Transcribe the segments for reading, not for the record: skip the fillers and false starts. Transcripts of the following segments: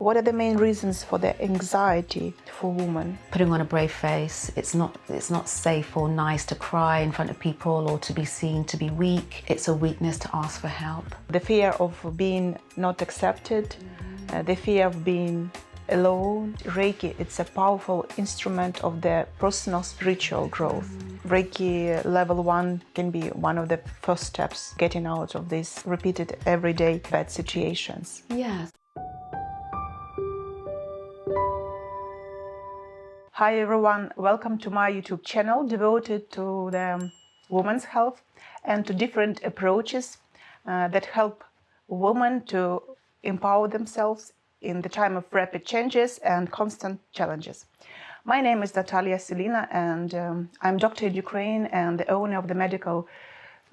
What are the main reasons for the anxiety for women? Putting on a brave face. It's not safe or nice to cry in front of people or to be seen to be weak. It's a weakness to ask for help. The fear of being not accepted, the fear of being alone. Reiki, it's a powerful instrument of the personal spiritual growth. Reiki level 1 can be one of the first steps getting out of these repeated everyday bad situations. Yes. Hi everyone, welcome to my YouTube channel devoted to the women's health and to different approaches that help women to empower themselves in the time of rapid changes and constant challenges. My name is Dr.Silina and I'm doctor in Ukraine and the owner of the medical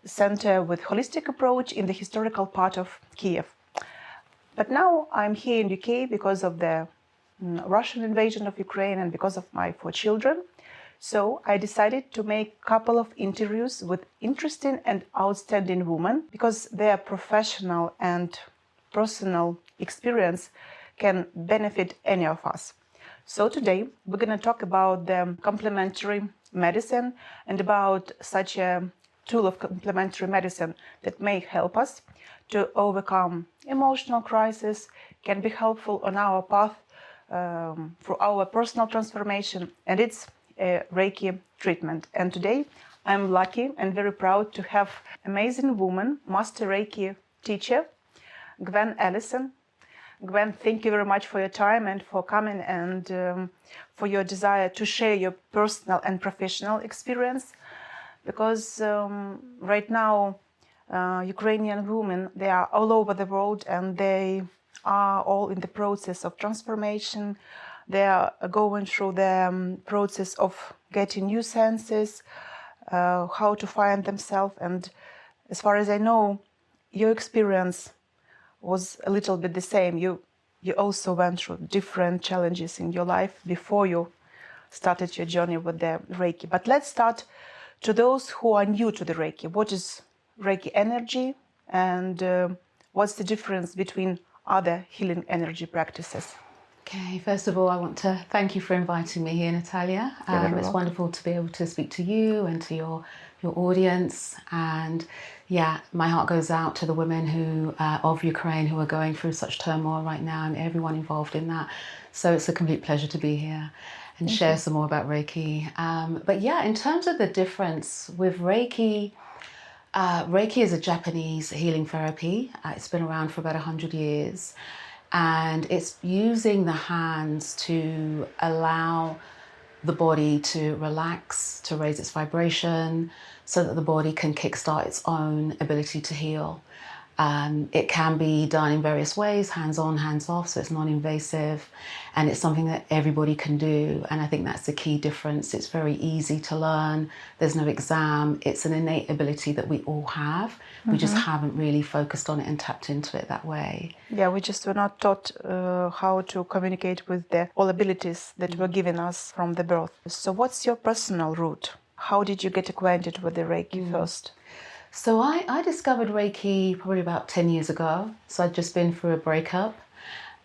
center with holistic approach in the historical part of Kiev. But now I'm here in UK because of the Russian invasion of Ukraine and because of my 4 children. So I decided to make a couple of interviews with interesting and outstanding women because their professional and personal experience can benefit any of us. So today we're going to talk about the complementary medicine and about such a tool of complementary medicine that may help us to overcome emotional crisis, can be helpful on our path for our personal transformation, and it's a Reiki treatment. And today I'm lucky and very proud to have amazing woman, Master Reiki teacher, Gwen Allison. Gwen, thank you very much for your time and for coming and for your desire to share your personal and professional experience. Because right now, Ukrainian women, they are all over the world and they are all in the process of transformation. They are going through the process of getting new senses, how to find themselves. And as far as I know, your experience was a little bit the same. You also went through different challenges in your life before you started your journey with the Reiki. But let's start to those who are new to the Reiki. What is Reiki energy and what's the difference between other healing energy practices? Okay, first of all, I want to thank you for inviting me here, Natalia. It's wonderful to be able to speak to you and to your audience. And yeah, my heart goes out to the women who of Ukraine who are going through such turmoil right now and everyone involved in that. So it's a complete pleasure to be here and share some more about Reiki. But yeah, in terms of the difference with Reiki, Reiki is a Japanese healing therapy. It's been around for about 100 years. And it's using the hands to allow the body to relax, to raise its vibration, so that the body can kickstart its own ability to heal. It can be done in various ways, hands-on, hands-off, so it's non-invasive, and it's something that everybody can do. And I think that's the key difference. It's very easy to learn. There's no exam. It's an innate ability that we all have. We just haven't really focused on it and tapped into it that way. Yeah, we just were not taught how to communicate with the all abilities that were given us from the birth. So what's your personal route? How did you get acquainted with the Reiki first? So I discovered Reiki probably about 10 years ago. So I'd just been through a breakup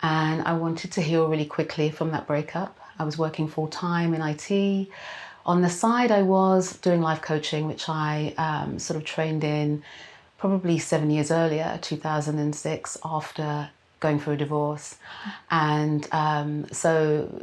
and I wanted to heal really quickly from that breakup. I was working full-time in IT. On the side, I was doing life coaching, which I sort of trained in probably 7 years earlier, 2006, after going through a divorce. And so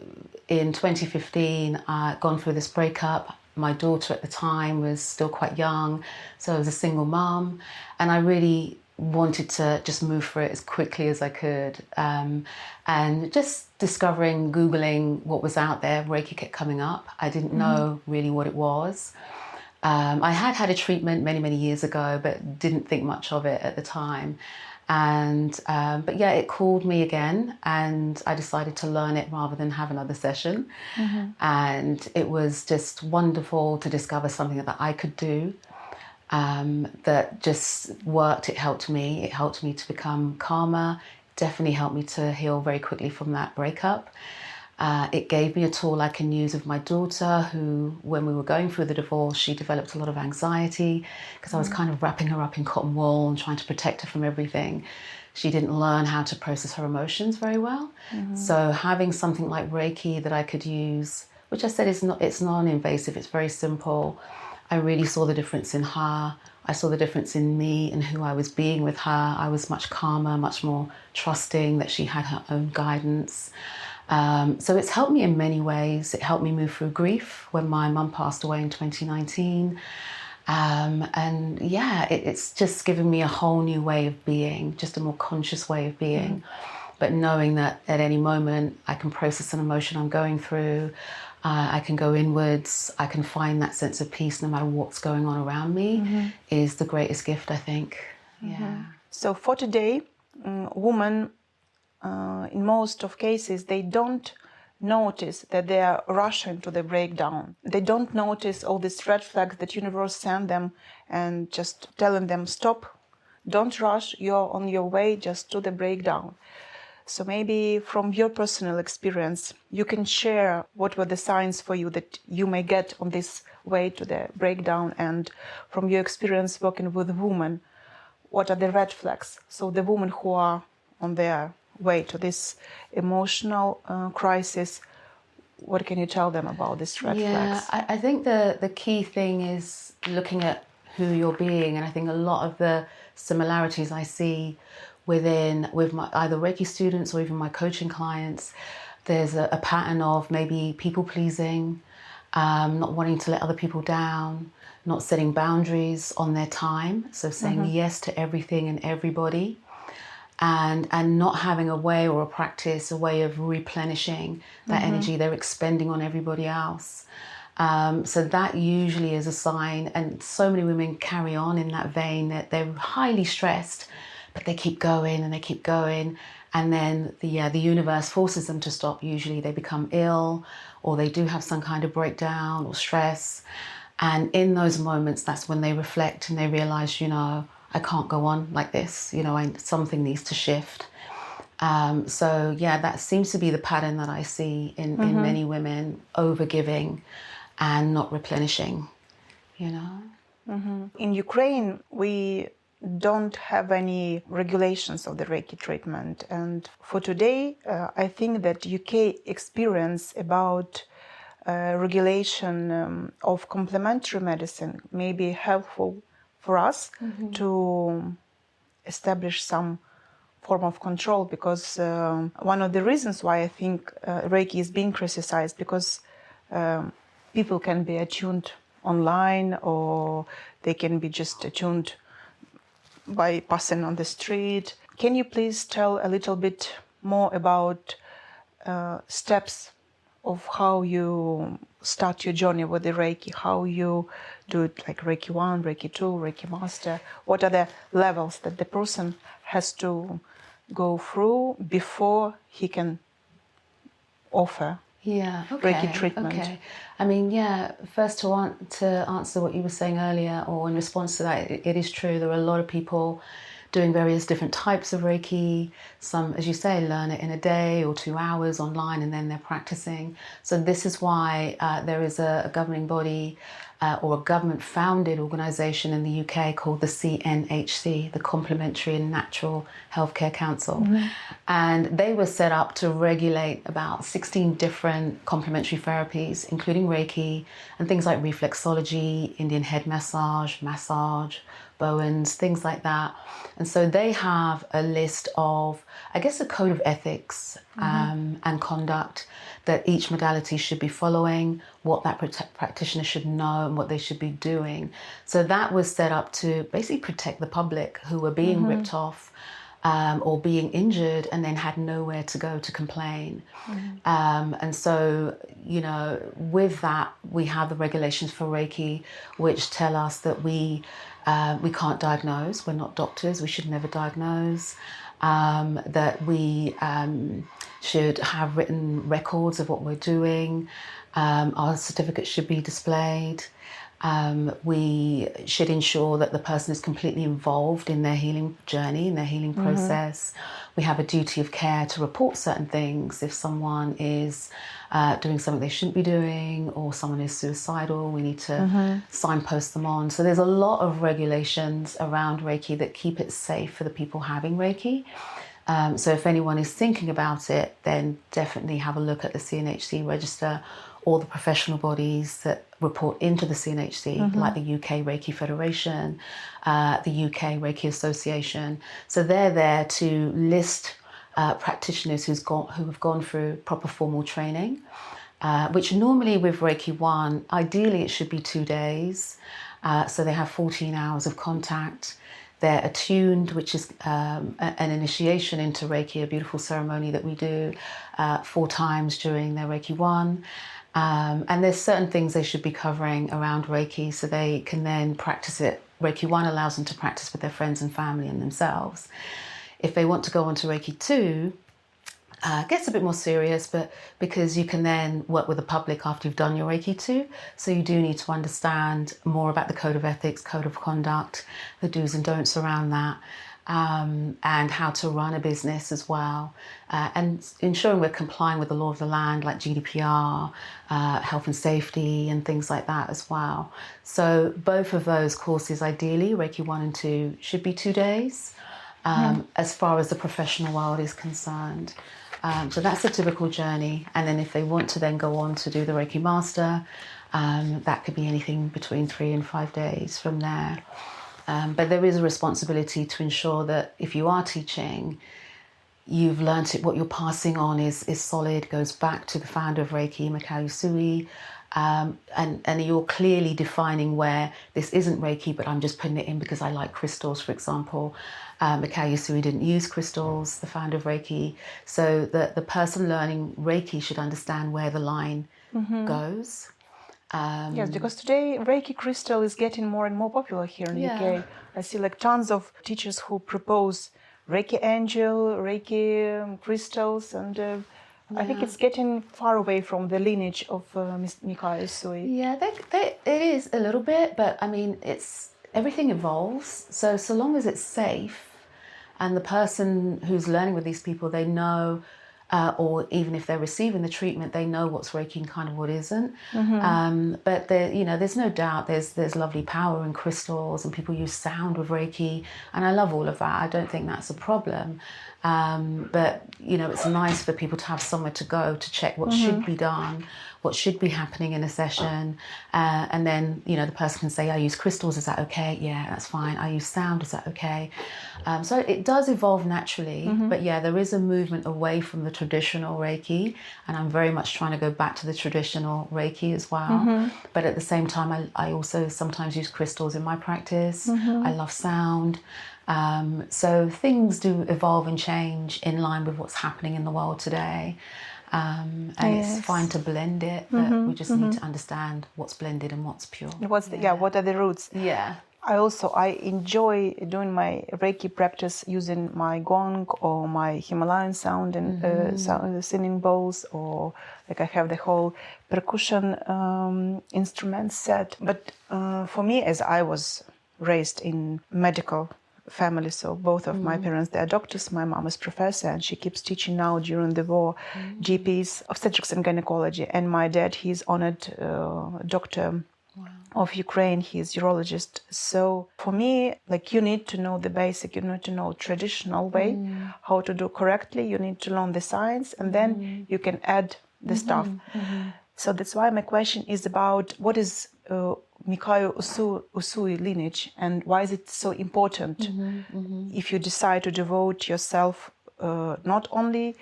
in 2015, I'd gone through this breakup. My daughter at the time was still quite young, so I was a single mum, and I really wanted to just move through it as quickly as I could. And just discovering, Googling what was out there, Reiki kept coming up. I didn't know really what it was. I had had a treatment many, many years ago, but didn't think much of it at the time. And but yeah, it called me again and I decided to learn it rather than have another session. And it was just wonderful to discover something that I could do that just worked. It helped me to become calmer, definitely helped me to heal very quickly from that breakup. It gave me a tool I can use with my daughter who, when we were going through the divorce, she developed a lot of anxiety because I was kind of wrapping her up in cotton wool and trying to protect her from everything. She didn't learn how to process her emotions very well. So having something like Reiki that I could use, which I said it's non-invasive, it's very simple. I really saw the difference in her. I saw the difference in me and who I was being with her. I was much calmer, much more trusting that she had her own guidance. So it's helped me in many ways. It helped me move through grief when my mum passed away in 2019. And yeah, it's just given me a whole new way of being, just a more conscious way of being. But knowing that at any moment I can process an emotion I'm going through, I can go inwards, I can find that sense of peace no matter what's going on around me is the greatest gift, I think. Yeah. So for today, women, in most of cases, they don't notice that they are rushing to the breakdown. They don't notice all these red flags that universe send them and just telling them, stop, don't rush, you're on your way just to the breakdown. So maybe from your personal experience, you can share what were the signs for you that you may get on this way to the breakdown, and from your experience working with women, what are the red flags? So the women who are on their way to this emotional crisis, what can you tell them about these red flags? I think the key thing is looking at who you're being, and I think a lot of the similarities I see with my either Reiki students or even my coaching clients, there's a pattern of maybe people pleasing, not wanting to let other people down, not setting boundaries on their time, so saying yes to everything and everybody, and not having a way or a practice, a way of replenishing that energy they're expending on everybody else. So that usually is a sign, and so many women carry on in that vein, that they're highly stressed, but they keep going and they keep going, and then the universe forces them to stop. Usually they become ill, or they do have some kind of breakdown or stress, and in those moments, that's when they reflect and they realize, I can't go on like this, something needs to shift. So yeah, that seems to be the pattern that I see in many women, overgiving and not replenishing, In Ukraine, we don't have any regulations of the Reiki treatment. And for today, I think that UK experience about regulation of complementary medicine may be helpful for us to establish some form of control, because one of the reasons why I think Reiki is being criticized, because people can be attuned online, or they can be just attuned by passing on the street. Can you please tell a little bit more about steps of how you start your journey with the Reiki, how you do it, like Reiki 1, Reiki 2, Reiki Master? What are the levels that the person has to go through before he can offer Reiki treatment? Okay. I mean, first to answer what you were saying earlier, or in response to that, it is true. There are a lot of people doing various different types of Reiki. Some, as you say, learn it in a day or 2 hours online, and then they're practicing. So this is why there is a governing body or a government-founded organisation in the UK called the CNHC, the Complementary and Natural Healthcare Council. And they were set up to regulate about 16 different complementary therapies, including Reiki and things like reflexology, Indian head massage, Bowens, things like that. And so they have a list of, I guess, a code of ethics and conduct that each modality should be following, what that practitioner should know and what they should be doing. So that was set up to basically protect the public who were being ripped off or being injured and then had nowhere to go to complain. And so, with that, we have the regulations for Reiki, which tell us that we can't diagnose. We're not doctors. We should never diagnose. That we should have written records of what we're doing. Our certificates should be displayed. We should ensure that the person is completely involved in their healing journey, in their healing process. We have a duty of care to report certain things. If someone is doing something they shouldn't be doing, or someone is suicidal, we need to signpost them on. So there's a lot of regulations around Reiki that keep it safe for the people having Reiki. So if anyone is thinking about it, then definitely have a look at the CNHC register, or the professional bodies that report into the CNHC, like the UK Reiki Federation, the UK Reiki Association. So they're there to list practitioners who have gone through proper formal training, which normally with Reiki 1, ideally it should be 2 days. So they have 14 hours of contact. They're attuned, which is an initiation into Reiki, a beautiful ceremony that we do 4 times during their Reiki 1. And there's certain things they should be covering around Reiki so they can then practice it. Reiki 1 allows them to practice with their friends and family and themselves. If they want to go on to Reiki 2, it gets a bit more serious, but because you can then work with the public after you've done your Reiki 2. So you do need to understand more about the code of ethics, code of conduct, the do's and don'ts around that. And how to run a business as well, and ensuring we're complying with the law of the land, like GDPR, health and safety, and things like that as well. So both of those courses, ideally, Reiki 1 and 2, should be 2 days, as far as the professional world is concerned. So that's a typical journey. And then if they want to then go on to do the Reiki Master, that could be anything between 3 and 5 days from there. But there is a responsibility to ensure that if you are teaching, you've learnt it, what you're passing on is solid, goes back to the founder of Reiki, Mikao Usui, and you're clearly defining where this isn't Reiki, but I'm just putting it in because I like crystals, for example. Mikao Usui didn't use crystals, the founder of Reiki. So the person learning Reiki should understand where the line goes. Yes, because today Reiki crystal is getting more and more popular here in the UK. I see like tons of teachers who propose Reiki angel, Reiki crystals, and I think it's getting far away from the lineage of Miss Mikao Usui. Yeah, it is a little bit, but I mean, everything evolves. So long as it's safe, and the person who's learning with these people, they know. Or even if they're receiving the treatment, they know what's Reiki and kind of what isn't. But there's no doubt there's lovely power in crystals, and people use sound with Reiki, and I love all of that. I don't think that's a problem. But it's nice for people to have somewhere to go to check what should be done, what should be happening in a session, and then the person can say, I use crystals, is that okay? Yeah, that's fine. I use sound, is that okay? So it does evolve naturally, but yeah, there is a movement away from the traditional Reiki, and I'm very much trying to go back to the traditional Reiki as well. But at the same time, I also sometimes use crystals in my practice. I love sound. So things do evolve and change in line with what's happening in the world today. And it's fine to blend it, but we just need to understand what's blended and what's pure. What are the roots? Yeah. I enjoy doing my Reiki practice using my gong or my Himalayan sound and singing bowls, or like I have the whole percussion instrument set. But for me, as I was raised in medical family, so both of my parents, they are doctors. My mom is professor, and she keeps teaching now during the war GPs, obstetrics and gynecology. And my dad, he's honored doctor of Ukraine, he's urologist. So for me, like, you need to know the basic, you need to know traditional way, how to do correctly, you need to learn the science, and then you can add the stuff. So that's why my question is about what is Mikao Usui lineage, and why is it so important if you decide to devote yourself not only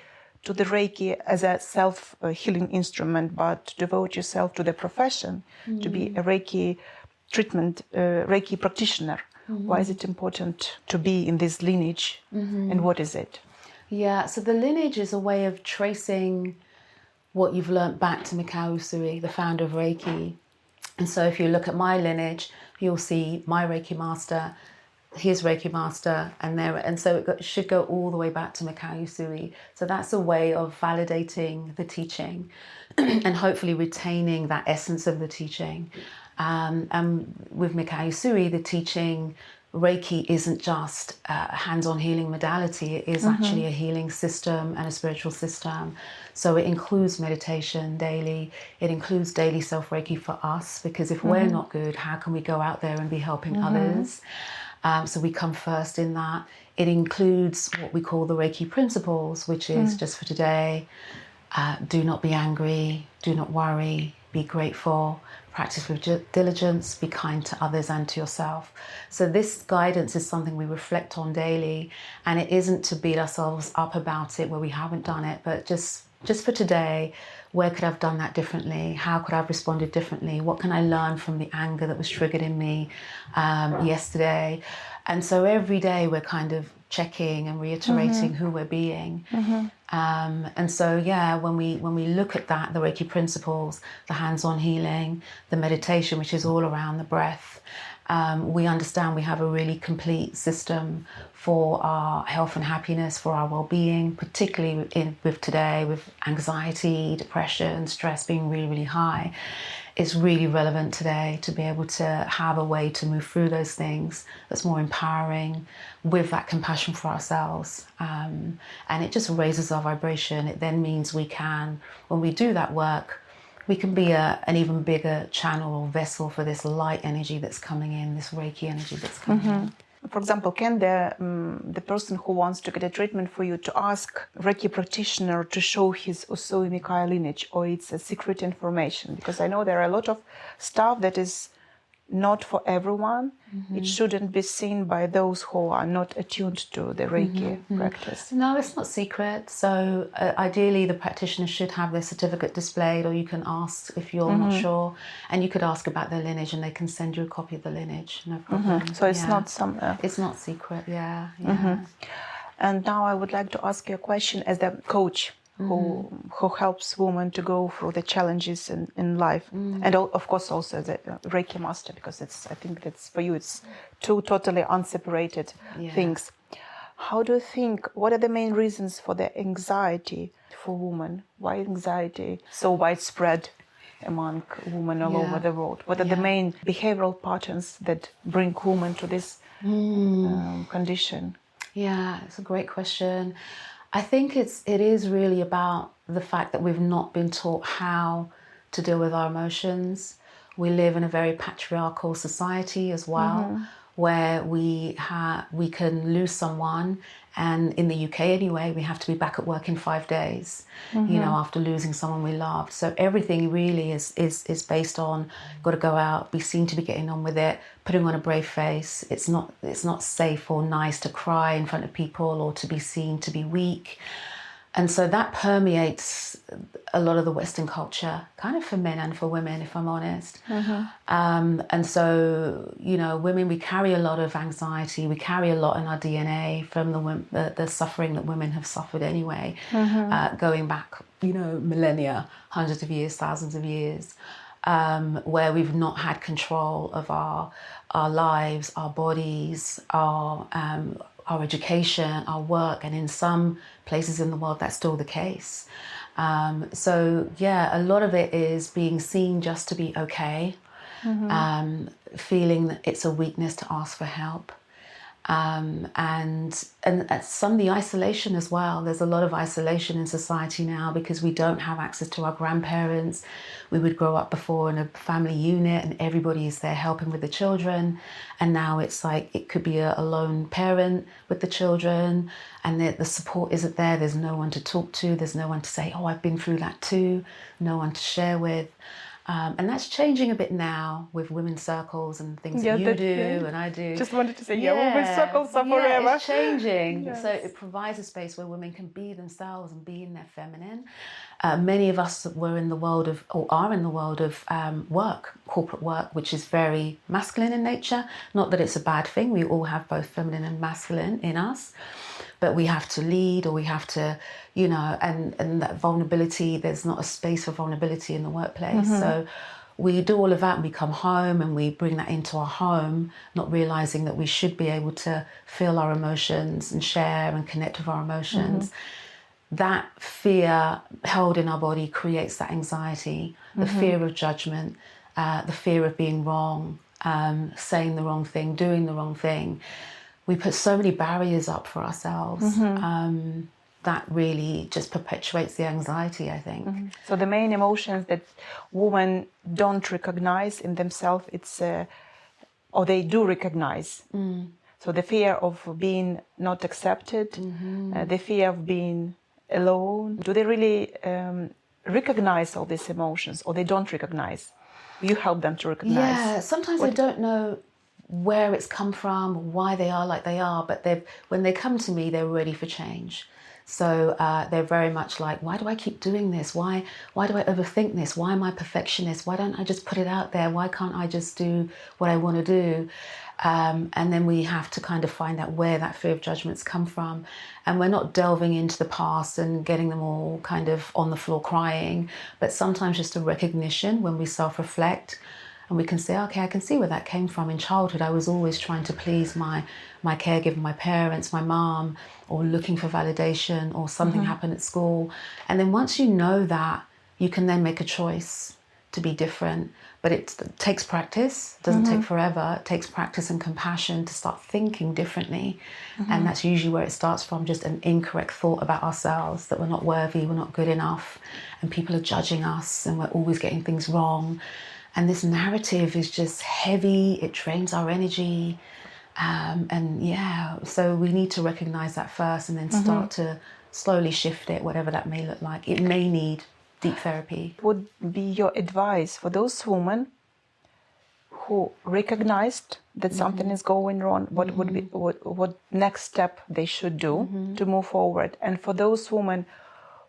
to the Reiki as a self-healing instrument, but to devote yourself to the profession, to be a Reiki treatment, Reiki practitioner. Why is it important to be in this lineage, and what is it? Yeah, so the lineage is a way of tracing what you've learnt back to Mikao Usui, the founder of Reiki. And so if you look at my lineage, you'll see my Reiki master, his Reiki master, and so it should go all the way back to Mikao Usui. So that's a way of validating the teaching and hopefully retaining that essence of the teaching. And with Mikao Usui, the teaching, Reiki isn't just a hands-on healing modality, it is actually a healing system and a spiritual system. So it includes meditation daily, it includes daily self-Reiki for us, because if we're not good, how can we go out there and be helping others? So we come first in that. It includes what we call the Reiki principles, which is just for today, do not be angry, do not worry, be grateful, practice with diligence, be kind to others and to yourself. So this guidance is something we reflect on daily, and it isn't to beat ourselves up about it where we haven't done it, but just for today, where could I have done that differently? How could I have responded differently? What can I learn from the anger that was triggered in me yesterday? And so every day we're kind of checking and reiterating who we're being. And so, yeah, when we look at that, the Reiki principles, the hands-on healing, the meditation, which is all around the breath, we understand we have a really complete system for our health and happiness, for our well-being, particularly with today, with anxiety, depression, stress being really, really high. It's really relevant today to be able to have a way to move through those things that's more empowering, with that compassion for ourselves. And it just raises our vibration. It then means we can, when we do that work, we can be an even bigger channel or vessel for this light energy that's coming in, this Reiki energy that's coming in. For example, can the person who wants to get a treatment for you to ask Reiki practitioner to show his Usui Mikao lineage, or it's a secret information? Because I know there are a lot of stuff that is not for everyone. It shouldn't be seen by those who are not attuned to the Reiki practice. No, it's not secret. So ideally the practitioner should have their certificate displayed, or you can ask if you're not sure, and you could ask about their lineage and they can send you a copy of the lineage, no problem. So it's not some... It's not secret, yeah. And now I would like to ask you a question as a coach who helps women to go through the challenges in life, and of course also the Reiki master, because I think that's for you, it's two totally unseparated things. How do you think, what are the main reasons for the anxiety for women? Why anxiety so widespread among women all over the world? What are the main behavioral patterns that bring women to this condition? Yeah, it's a great question. I think it is really about the fact that we've not been taught how to deal with our emotions. We live in a very patriarchal society as well, where we can lose someone, and in the UK anyway, we have to be back at work in 5 days, you know, after losing someone we loved. So everything really is based on, got to go out, be seen to be getting on with it, putting on a brave face. It's not safe or nice to cry in front of people or to be seen to be weak. And so that permeates a lot of the Western culture, kind of for men and for women, if I'm honest. And so, you know, women, we carry a lot of anxiety. We carry a lot in our DNA from the suffering that women have suffered anyway, going back, you know, millennia, hundreds of years, thousands of years, where we've not had control of our lives, our bodies, our education, our work, and in some places in the world that's still the case. So yeah, a lot of it is being seen just to be okay, feeling that it's a weakness to ask for help. And some of the isolation as well. There's a lot of isolation in society now because we don't have access to our grandparents. We would grow up before in a family unit and everybody is there helping with the children. And now it's like it could be a lone parent with the children, and the support isn't there. There's no one to talk to. There's no one to say, oh, I've been through that too. No one to share with. And that's changing a bit now with women's circles and things that you do and I do. Just wanted to say, women's circles are forever. Yeah, it's changing. Yes. So it provides a space where women can be themselves and be in their feminine. Many of us were in the world of, or are in the world of work, corporate work, which is very masculine in nature. Not that it's a bad thing. We all have both feminine and masculine in us. But we have to lead, or we have to, you know, and that vulnerability, there's not a space for vulnerability in the workplace. So we do all of that and we come home and we bring that into our home, not realizing that we should be able to feel our emotions and share and connect with our emotions. That fear held in our body creates that anxiety, the fear of judgment, the fear of being wrong, saying the wrong thing, doing the wrong thing. We put so many barriers up for ourselves. That really just perpetuates the anxiety, I think. So the main emotions that women don't recognize in themselves, it's or they do recognize. So the fear of being not accepted, the fear of being alone. Do they really recognize all these emotions, or they don't recognize? You help them to recognize. Yeah, sometimes they don't know where it's come from, why they are like they are, but when they come to me, they're ready for change. So they're very much like, why do I keep doing this? Why do I overthink this? Why am I a perfectionist? Why don't I just put it out there? Why can't I just do what I want to do? And then we have to kind of find out where that fear of judgment's come from. And we're not delving into the past and getting them all kind of on the floor crying, but sometimes just a recognition when we self-reflect. And we can say, okay, I can see where that came from. In childhood, I was always trying to please my caregiver, my parents, my mom, or looking for validation, or something happened at school. And then once you know that, you can then make a choice to be different. But it takes practice. It doesn't take forever. It takes practice and compassion to start thinking differently. And that's usually where it starts from, just an incorrect thought about ourselves, that we're not worthy, we're not good enough, and people are judging us, and we're always getting things wrong. And this narrative is just heavy, it drains our energy. And yeah, so we need to recognize that first and then start to slowly shift it, whatever that may look like. It may need deep therapy. What would be your advice for those women who recognized that something is going wrong? What would be what next step they should do to move forward? And for those women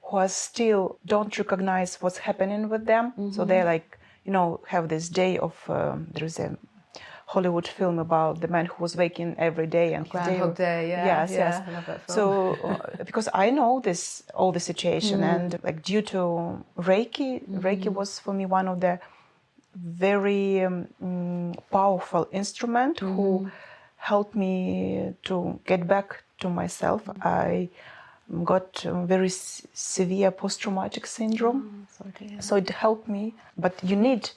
who are still don't recognize what's happening with them, so they're like, you know, have this day of there's a Hollywood film about the man who was waking every day and Groundhog Day, yeah. Yes, yeah, yes. I love that film. So because I know all the situation, and like due to Reiki, Reiki was for me one of the very powerful instrument who helped me to get back to myself. I got very severe post-traumatic syndrome, so it helped me. But you need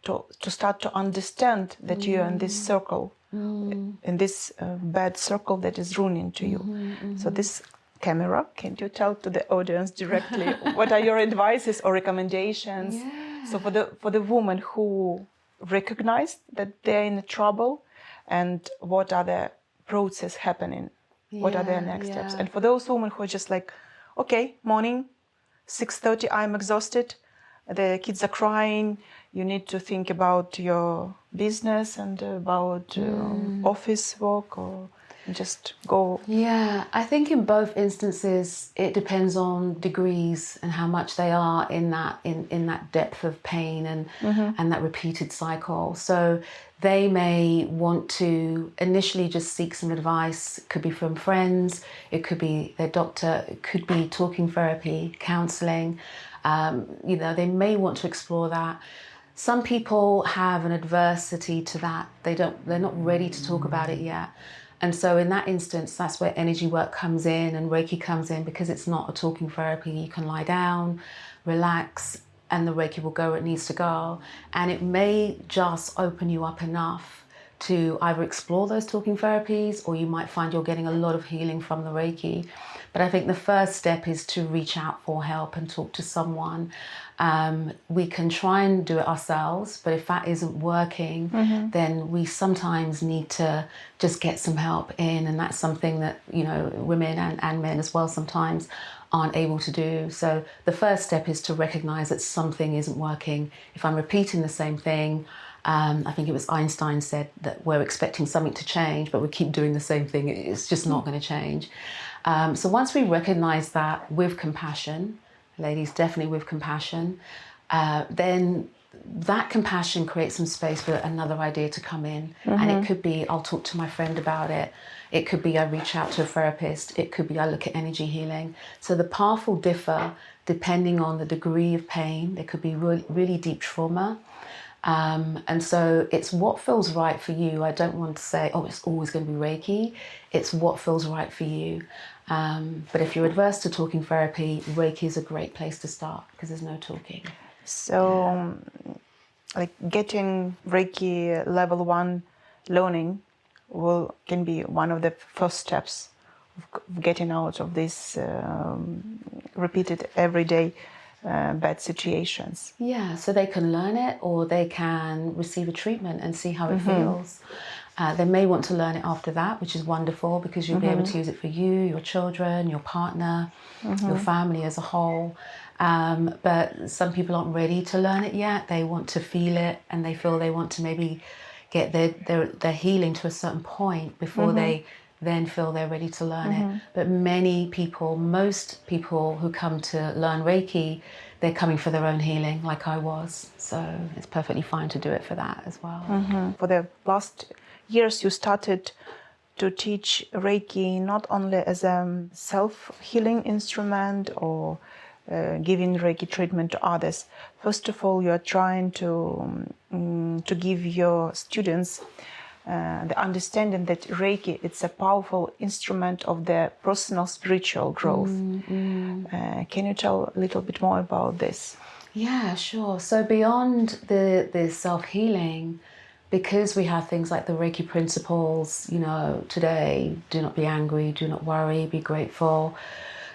to start to understand that you're in this circle, in this bad circle that is ruining to you. So this camera, can you tell to the audience directly what are your advices or recommendations? So for the woman who recognized that they're in trouble, and what are the process happening? What are their next steps? And for those women who are just like, okay, morning, 6:30, I'm exhausted, the kids are crying, you need to think about your business and about office work, or just go. Yeah, I think in both instances it depends on degrees and how much they are in that depth of pain and that repeated cycle. So they may want to initially just seek some advice. It could be from friends, it could be their doctor, it could be talking therapy, counselling. They may want to explore that. Some people have an adversity to that. They're not ready to talk about it yet. And so in that instance, that's where energy work comes in and Reiki comes in, because it's not a talking therapy. You can lie down, relax, and the Reiki will go where it needs to go. And it may just open you up enough to either explore those talking therapies, or you might find you're getting a lot of healing from the Reiki. But I think the first step is to reach out for help and talk to someone. We can try and do it ourselves, but if that isn't working, then we sometimes need to just get some help in. And that's something that, women and men as well sometimes aren't able to do. So the first step is to recognize that something isn't working. If I'm repeating the same thing, I think it was Einstein said that we're expecting something to change, but we keep doing the same thing. It's just not going to change. So once we recognize that with compassion, ladies, definitely with compassion, then that compassion creates some space for another idea to come in. And it could be, I'll talk to my friend about it. It could be I reach out to a therapist. It could be I look at energy healing. So the path will differ depending on the degree of pain. There could be really deep trauma. And so it's what feels right for you. I don't want to say, oh, it's always going to be Reiki. It's what feels right for you. But if you're adverse to talking therapy, Reiki is a great place to start because there's no talking. So like getting Reiki level 1 learning can be one of the first steps of getting out of these repeated everyday bad situations. Yeah, so they can learn it, or they can receive a treatment and see how it feels. They may want to learn it after that, which is wonderful, because you'll be able to use it for you, your children, your partner, your family as a whole. But some people aren't ready to learn it yet. They want to feel it, and they feel they want to maybe get their healing to a certain point before they then feel they're ready to learn it. But most people who come to learn Reiki, they're coming for their own healing, like I was. So it's perfectly fine to do it for that as well. For the last years, you started to teach Reiki not only as a self-healing instrument or giving Reiki treatment to others. First of all, you are trying to give your students the understanding that Reiki, it's a powerful instrument of their personal spiritual growth. Can you tell a little bit more about this? Yeah, sure. So beyond the self-healing, because we have things like the Reiki principles, today, do not be angry, do not worry, be grateful,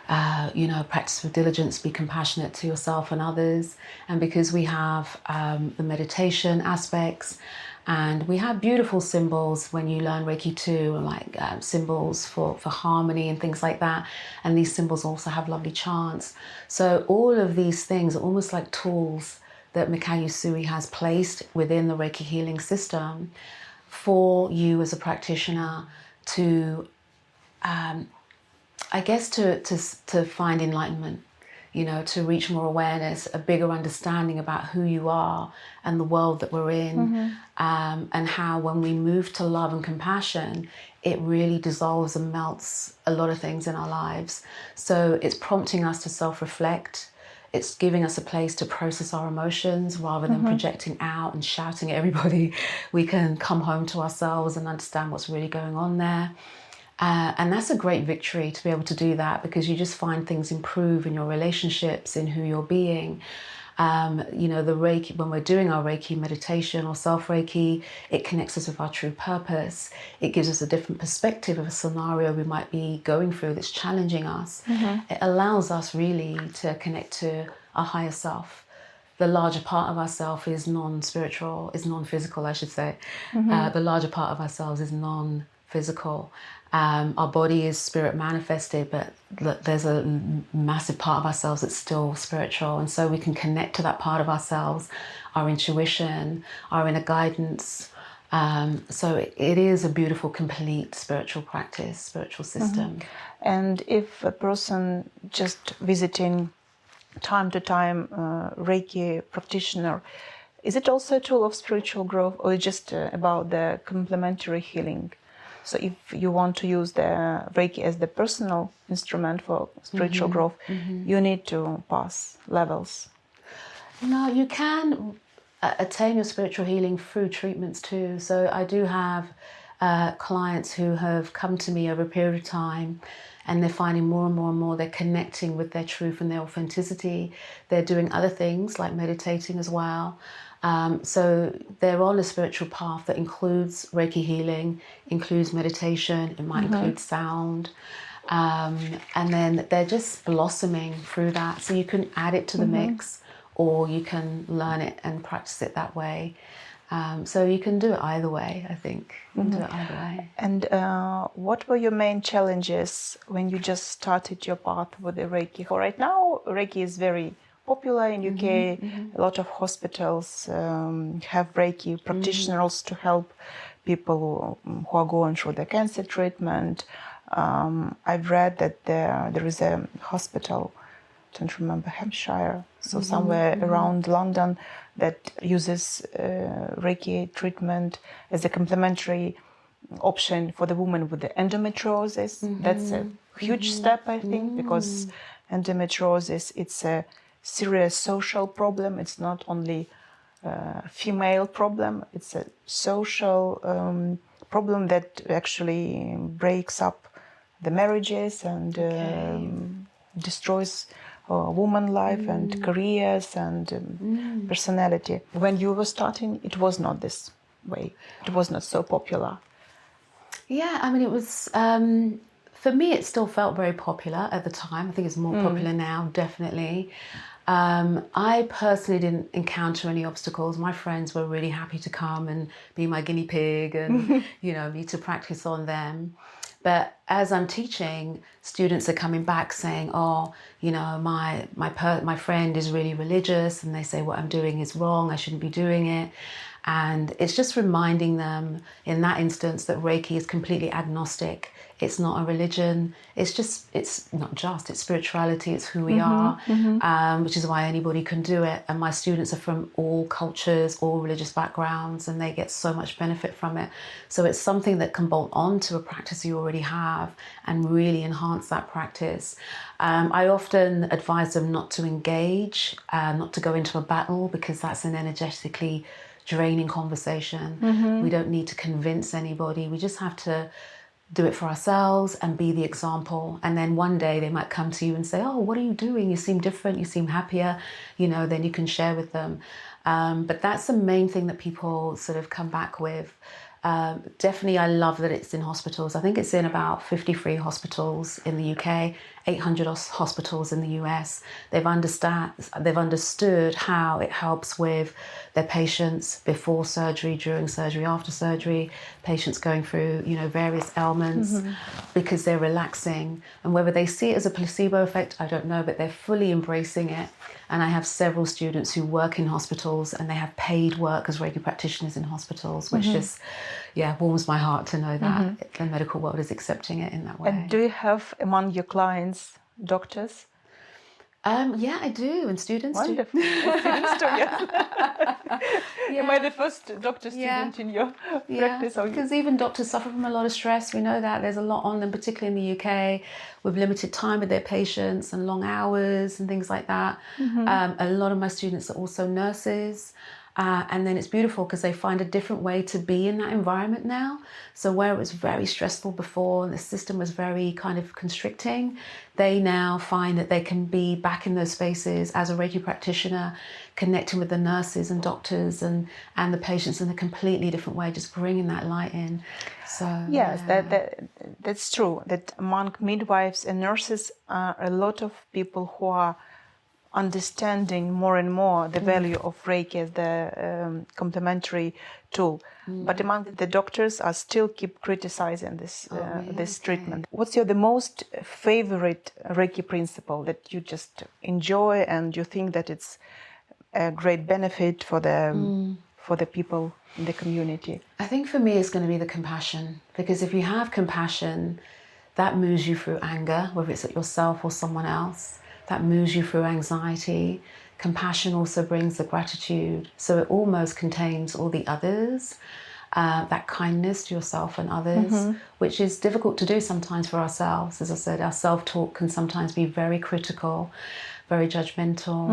practice with diligence, be compassionate to yourself and others. And because we have the meditation aspects, and we have beautiful symbols when you learn Reiki too, like symbols for harmony and things like that. And these symbols also have lovely chants. So all of these things are almost like tools that Mikao Usui has placed within the Reiki healing system for you as a practitioner to, to find enlightenment, to reach more awareness, a bigger understanding about who you are and the world that we're in, and how when we move to love and compassion, it really dissolves and melts a lot of things in our lives. So it's prompting us to self-reflect. It's giving us a place to process our emotions rather than projecting out and shouting at everybody. We can come home to ourselves and understand what's really going on there. And that's a great victory to be able to do that, because you just find things improve in your relationships, in who you're being. The Reiki, when we're doing our Reiki meditation or self-Reiki, it connects us with our true purpose. It gives us a different perspective of a scenario we might be going through that's challenging us. It allows us really to connect to our higher self. The larger part of ourself is non-spiritual, is non-physical, I should say. The larger part of ourselves is non-physical. Our body is spirit manifested, but there's a massive part of ourselves that's still spiritual. And so we can connect to that part of ourselves, our intuition, our inner guidance. So it is a beautiful, complete spiritual practice, spiritual system. And if a person just visiting time to time Reiki practitioner, is it also a tool of spiritual growth, or just about the complementary healing? So if you want to use the Reiki as the personal instrument for spiritual growth, you need to pass levels. No, you can attain your spiritual healing through treatments too. So I do have clients who have come to me over a period of time, and they're finding more and more and more they're connecting with their truth and their authenticity. They're doing other things like meditating as well. So they're on a spiritual path that includes Reiki healing, includes meditation, it might include sound. And then they're just blossoming through that. So you can add it to the mix, or you can learn it and practice it that way. So you can do it either way, I think. You can do it either way. And what were your main challenges when you just started your path with the Reiki? For right now, Reiki is very popular in UK. A lot of hospitals have Reiki practitioners to help people who are going through the cancer treatment. I've read that there is a hospital, I don't remember, Hampshire, so somewhere around London, that uses Reiki treatment as a complementary option for the woman with the endometriosis. That's a huge step, I think, because endometriosis, it's a serious social problem. It's not only a female problem, it's a social problem that actually breaks up the marriages and destroys woman life and careers and personality. When you were starting, it was not this way. It was not so popular. Yeah, I mean, it was, for me, it still felt very popular at the time. I think it's more popular now, definitely. I personally didn't encounter any obstacles. My friends were really happy to come and be my guinea pig and, you know, me to practice on them. But as I'm teaching, students are coming back saying, oh, you know, my friend is really religious and they say what I'm doing is wrong, I shouldn't be doing it. And it's just reminding them in that instance that Reiki is completely agnostic. It's not a religion. It's spirituality. It's who we are, which is why anybody can do it. And my students are from all cultures, all religious backgrounds, and they get so much benefit from it. So it's something that can bolt on to a practice you already have and really enhance that practice. I often advise them not to engage, not to go into a battle, because that's an energetically draining conversation. We don't need to convince anybody. We just have to do it for ourselves and be the example. And then one day they might come to you and say, oh, what are you doing? You seem different, you seem happier, you know, then you can share with them. But that's the main thing that people sort of come back with. Definitely, I love that it's in hospitals. I think it's in about 53 hospitals in the UK, 800 hospitals in the US. They've understood how it helps with their patients before surgery, during surgery, after surgery, patients going through, you know, various ailments because they're relaxing. And whether they see it as a placebo effect, I don't know, but they're fully embracing it. And I have several students who work in hospitals and they have paid work as Reiki practitioners in hospitals, which just, warms my heart to know that the medical world is accepting it in that way. And do you have among your clients doctors? Yeah, I do, and students Wonderful. too. Students too, yes. Am I the first doctor student in your practice? Because even doctors suffer from a lot of stress. We know that there's a lot on them, particularly in the UK, with limited time with their patients and long hours and things like that. A lot of my students are also nurses. And then it's beautiful because they find a different way to be in that environment now. So where it was very stressful before and the system was very kind of constricting, they now find that they can be back in those spaces as a Reiki practitioner, connecting with the nurses and doctors and the patients in a completely different way, just bringing that light in. So yes, that's true. That among midwives and nurses are a lot of people who are understanding more and more the value of Reiki as the complementary tool. But among the doctors are still keep criticizing this treatment. What's the most favorite Reiki principle that you just enjoy and you think that it's a great benefit for the people in the community? I think for me it's going to be the compassion, because if you have compassion, that moves you through anger, whether it's at yourself or someone else. That moves you through anxiety. Compassion also brings the gratitude. So it almost contains all the others, that kindness to yourself and others, which is difficult to do sometimes for ourselves. As I said, our self-talk can sometimes be very critical, very judgmental.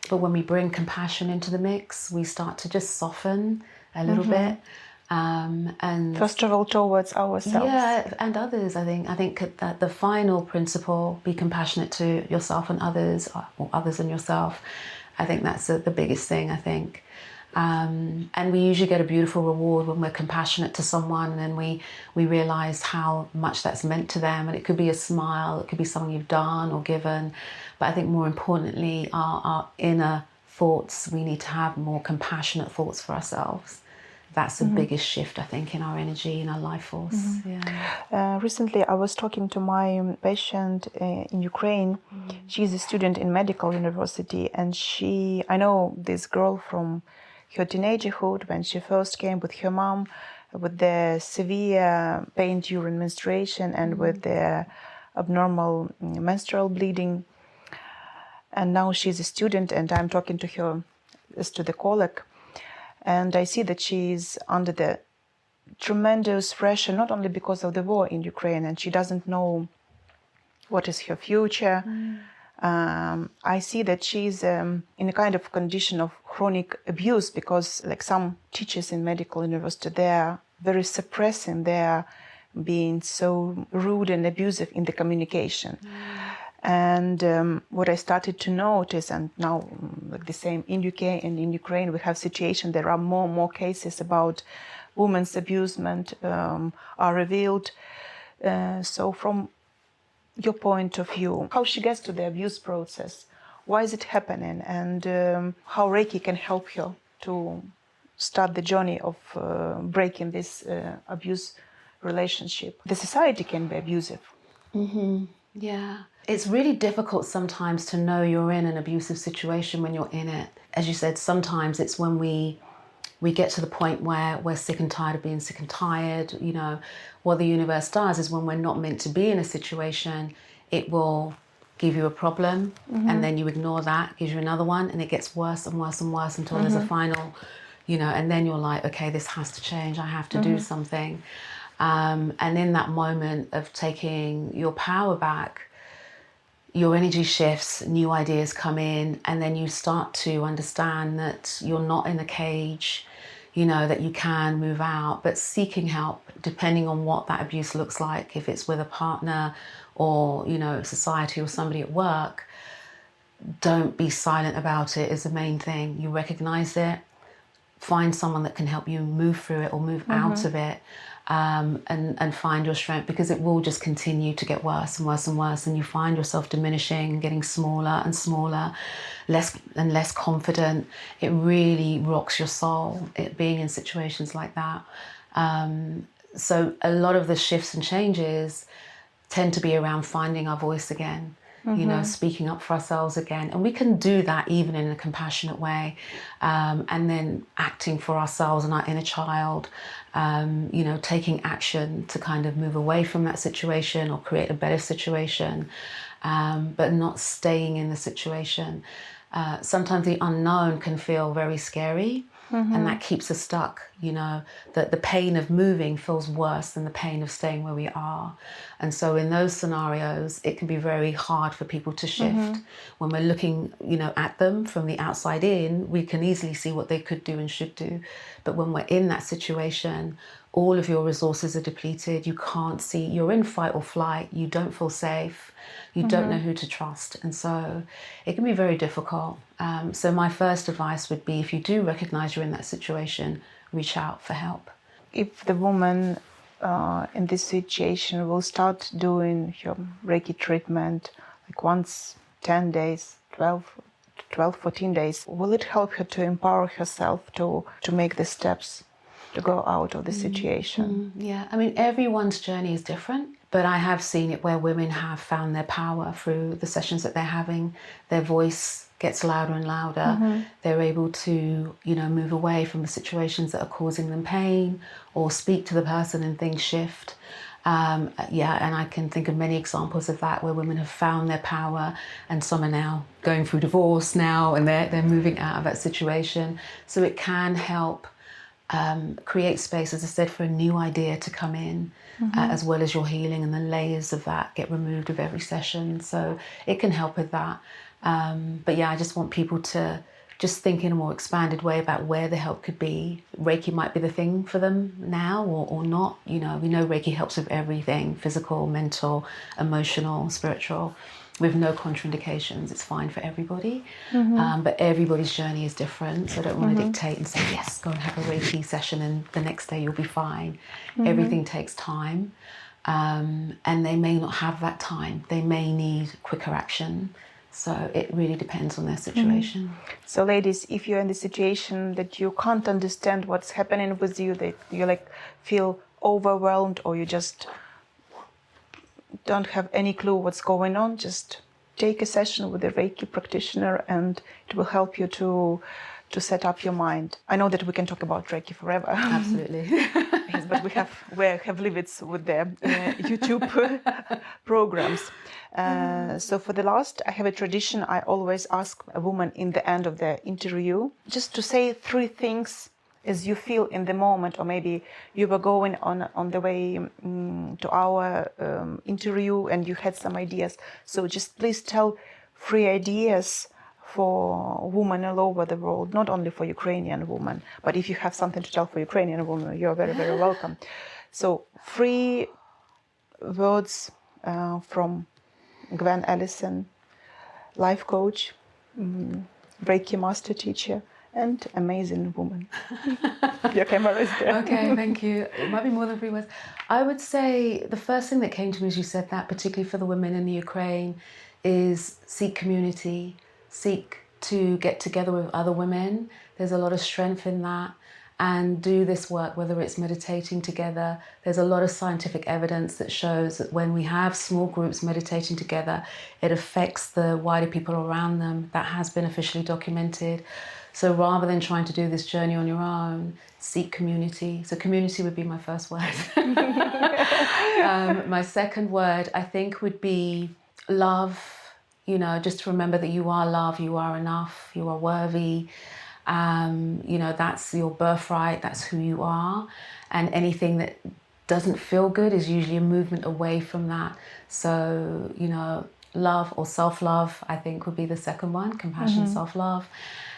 But when we bring compassion into the mix, we start to just soften a little bit. And first of all towards ourselves, and others. I think that the final principle, be compassionate to yourself and others, or others and yourself, I think that's the biggest thing, I think. And we usually get a beautiful reward when we're compassionate to someone and we realize how much that's meant to them. And it could be a smile, it could be something you've done or given, but I think more importantly, our inner thoughts, we need to have more compassionate thoughts for ourselves. That's the biggest shift, I think, in our energy, in our life force. Recently, I was talking to my patient in Ukraine. She's a student in medical university, and I know this girl from her teenagerhood when she first came with her mom with the severe pain during menstruation and with the abnormal menstrual bleeding. And now she's a student, and I'm talking to her as to the colleague. And I see that she is under the tremendous pressure, not only because of the war in Ukraine, and she doesn't know what is her future. I see that she's in a kind of condition of chronic abuse because, like some teachers in medical university, they're very suppressing, they're being so rude and abusive in the communication. And what I started to notice, and now like the same in UK and in Ukraine, we have situation. There are more and more cases about women's abusement are revealed. So from your point of view, how she gets to the abuse process, why is it happening, and how Reiki can help her to start the journey of breaking this abuse relationship. The society can be abusive. Yeah. It's really difficult sometimes to know you're in an abusive situation when you're in it. As you said, sometimes it's when we get to the point where we're sick and tired of being sick and tired. You know, what the universe does is when we're not meant to be in a situation, it will give you a problem, and then you ignore that, gives you another one, and it gets worse and worse and worse until there's a final, you know, and then you're like, okay, this has to change, I have to do something. And in that moment of taking your power back, your energy shifts, new ideas come in, and then you start to understand that you're not in a cage, you know, that you can move out, but seeking help, depending on what that abuse looks like, if it's with a partner or, you know, society or somebody at work, don't be silent about it is the main thing. You recognize it, find someone that can help you move through it or move out of it, and find your strength, because it will just continue to get worse and worse and worse, and you find yourself diminishing, getting smaller and smaller, less and less confident. It really rocks your soul, it being in situations like that. So a lot of the shifts and changes tend to be around finding our voice again, you know, speaking up for ourselves again. And we can do that even in a compassionate way, and then acting for ourselves and our inner child, you know, taking action to kind of move away from that situation or create a better situation, but not staying in the situation. Sometimes the unknown can feel very scary, and that keeps us stuck, you know, that the pain of moving feels worse than the pain of staying where we are. And so in those scenarios, it can be very hard for people to shift. When we're looking, you know, at them from the outside in, we can easily see what they could do and should do. But when we're in that situation, all of your resources are depleted. You can't see, you're in fight or flight. You don't feel safe. You don't know who to trust. And so it can be very difficult. So my first advice would be, if you do recognize you're in that situation, reach out for help. If the woman in this situation will start doing her Reiki treatment like once 10 days, 12, 14 days, will it help her to empower herself to make the steps to go out of the situation? Yeah, I mean, everyone's journey is different, but I have seen it where women have found their power through the sessions that they're having. Their voice gets louder and louder. They're able to, you know, move away from the situations that are causing them pain, or speak to the person and things shift. Yeah, and I can think of many examples of that where women have found their power, and some are now going through divorce now, and they're moving out of that situation. So it can help create space, as I said, for a new idea to come in, as well as your healing, and the layers of that get removed with every session. So it can help with that. But yeah, I just want people to just think in a more expanded way about where the help could be. Reiki might be the thing for them now, or not. You know, we know Reiki helps with everything: physical, mental, emotional, spiritual, with no contraindications. It's fine for everybody. But everybody's journey is different. So I don't want to dictate and say, yes, go and have a Reiki session and the next day you'll be fine. Everything takes time. And they may not have that time. They may need quicker action. So it really depends on their situation. So ladies, if you're in the situation that you can't understand what's happening with you, that you like feel overwhelmed, or you just don't have any clue what's going on, just take a session with a Reiki practitioner, and it will help you to set up your mind. I know that we can talk about Reiki forever. Absolutely. Yes, but we have limits with the YouTube programs. So for the last, I have a tradition. I always ask a woman in the end of the interview just to say 3 things as you feel in the moment, or maybe you were going on the way to our interview and you had some ideas. So just please tell 3 ideas for women all over the world, not only for Ukrainian women, but if you have something to tell for Ukrainian women, you're very, very welcome. So 3 words from Gwen Allison, life coach, Reiki master teacher, and amazing woman. Your camera is there. Okay, thank you. It might be more than 3 words. I would say the first thing that came to me as you said that, particularly for the women in the Ukraine, is seek community, seek to get together with other women. There's a lot of strength in that. And do this work, whether it's meditating together. There's a lot of scientific evidence that shows that when we have small groups meditating together, it affects the wider people around them. That has been officially documented. So rather than trying to do this journey on your own, seek community. So community would be my first word. My second word, I think, would be love. You know, just to remember that you are love, you are enough, you are worthy. You know, that's your birthright, that's who you are. And anything that doesn't feel good is usually a movement away from that. So, you know, love or self-love, I think, would be the second one, compassion, self-love.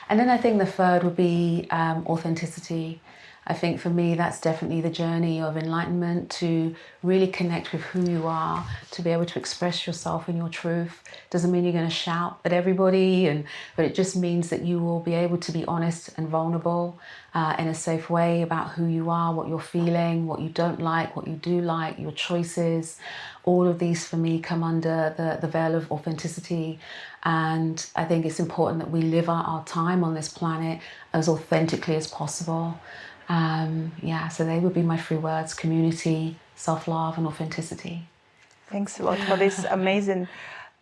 And then I think the third would be authenticity. I think for me, that's definitely the journey of enlightenment, to really connect with who you are, to be able to express yourself in your truth. Doesn't mean you're going to shout at everybody, but it just means that you will be able to be honest and vulnerable in a safe way about who you are, what you're feeling, what you don't like, what you do like, your choices. All of these for me come under the veil of authenticity. And I think it's important that we live our time on this planet as authentically as possible. So they would be my 3 words: community, self-love, and authenticity. Thanks a lot for this amazing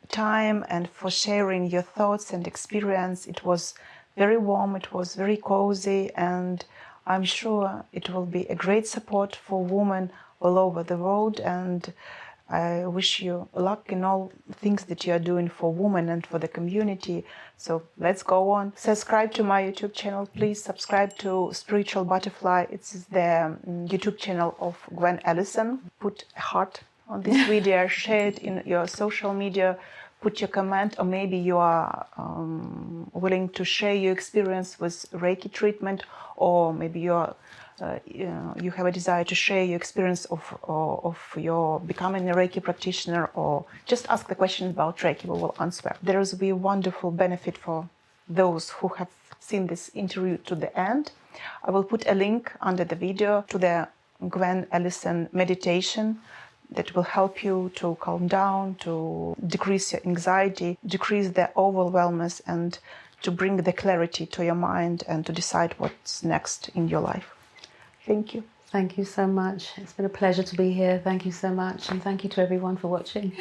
time and for sharing your thoughts and experience. It was very warm, it was very cozy, and I'm sure it will be a great support for women all over the world. And I wish you luck in all things that you are doing for women and for the community. So let's go on. Subscribe to my YouTube channel. Please subscribe to Spiritual Butterfly. It's the YouTube channel of Gwen Allison. Put a heart on this video, share it in your social media, put your comment, or maybe you are willing to share your experience with Reiki treatment, or maybe you are you have a desire to share your experience of your becoming a Reiki practitioner, or just ask the question about Reiki. We will answer. There will be a wonderful benefit for those who have seen this interview to the end. I will put a link under the video to the Gwen Allison meditation that will help you to calm down, to decrease your anxiety, decrease the overwhelmness, and to bring the clarity to your mind and to decide what's next in your life. Thank you. Thank you so much. It's been a pleasure to be here. Thank you so much. And thank you to everyone for watching.